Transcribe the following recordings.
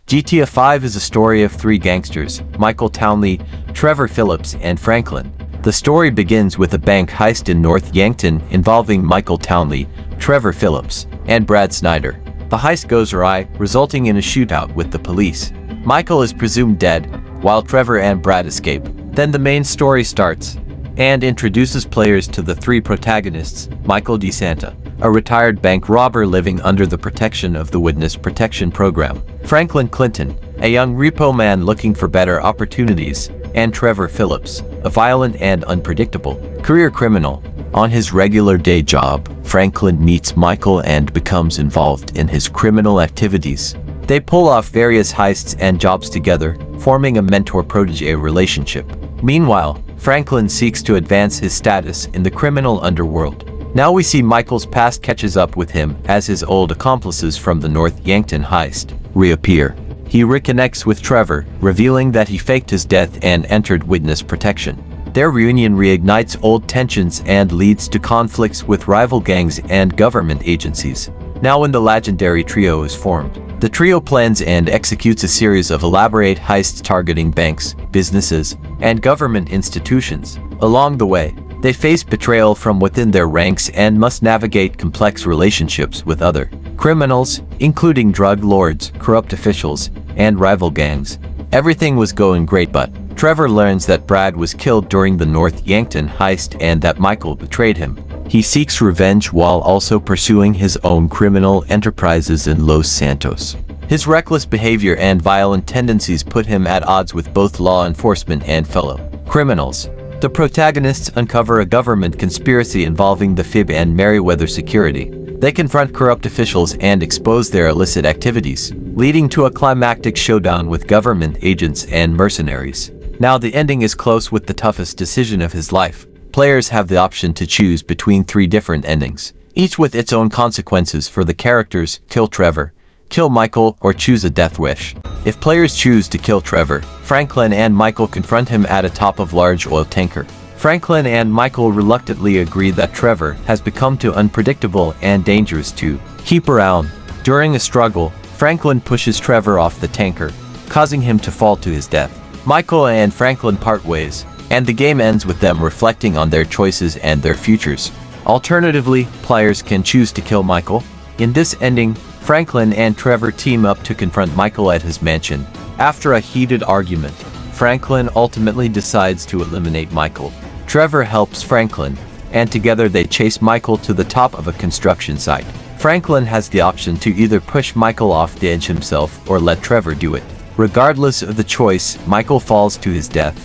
GTA 5 is a story of three gangsters, Michael Townley, Trevor Phillips, and Franklin. The story begins with a bank heist in North Yankton involving Michael Townley, Trevor Phillips, and Brad Snyder. The heist goes awry, resulting in a shootout with the police. Michael is presumed dead, while Trevor and Brad escape. Then the main story starts, and introduces players to the three protagonists: Michael DeSanta, a retired bank robber living under the protection of the Witness Protection Program; Franklin Clinton, a young repo man looking for better opportunities; and Trevor Phillips, a violent and unpredictable career criminal. On his regular day job, Franklin meets Michael and becomes involved in his criminal activities. They pull off various heists and jobs together, forming a mentor-protege relationship. Meanwhile, Franklin seeks to advance his status in the criminal underworld. Now we see Michael's past catches up with him as his old accomplices from the North Yankton heist reappear. He reconnects with Trevor, revealing that he faked his death and entered witness protection. Their reunion reignites old tensions and leads to conflicts with rival gangs and government agencies. Now when the legendary trio is formed, the trio plans and executes a series of elaborate heists targeting banks, businesses, and government institutions. Along the way, they face betrayal from within their ranks and must navigate complex relationships with other criminals, including drug lords, corrupt officials, and rival gangs. Everything was going great, but Trevor learns that Brad was killed during the North Yankton heist and that Michael betrayed him. He seeks revenge while also pursuing his own criminal enterprises in Los Santos. His reckless behavior and violent tendencies put him at odds with both law enforcement and fellow criminals. The protagonists uncover a government conspiracy involving the FIB and Merryweather Security. They confront corrupt officials and expose their illicit activities, leading to a climactic showdown with government agents and mercenaries. Now the ending is close with the toughest decision of his life. Players have the option to choose between three different endings, each with its own consequences for the characters: kill Trevor, kill Michael, or choose a death wish. If players choose to kill Trevor, Franklin and Michael confront him at a top of large oil tanker. Franklin and Michael reluctantly agree that Trevor has become too unpredictable and dangerous to keep around. During a struggle, Franklin pushes Trevor off the tanker, causing him to fall to his death. Michael and Franklin part ways, and the game ends with them reflecting on their choices and their futures. Alternatively, players can choose to kill Michael. In this ending, Franklin and Trevor team up to confront Michael at his mansion. After a heated argument, Franklin ultimately decides to eliminate Michael. Trevor helps Franklin, and together they chase Michael to the top of a construction site. Franklin has the option to either push Michael off the edge himself or let Trevor do it. Regardless of the choice, Michael falls to his death,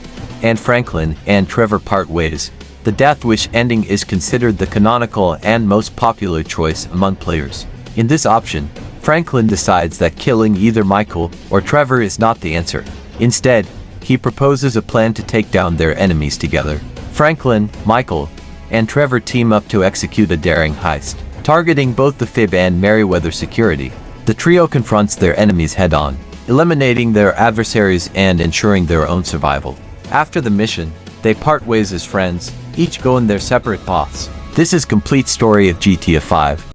and Franklin and Trevor part ways. The death wish ending is considered the canonical and most popular choice among players. In this option, Franklin decides that killing either Michael or Trevor is not the answer. Instead, he proposes a plan to take down their enemies together. Franklin, Michael, and Trevor team up to execute a daring heist, targeting both the FIB and Merryweather Security. The trio confronts their enemies head-on, eliminating their adversaries and ensuring their own survival. After the mission, they part ways as friends, each going their separate paths. This is complete story of GTA 5.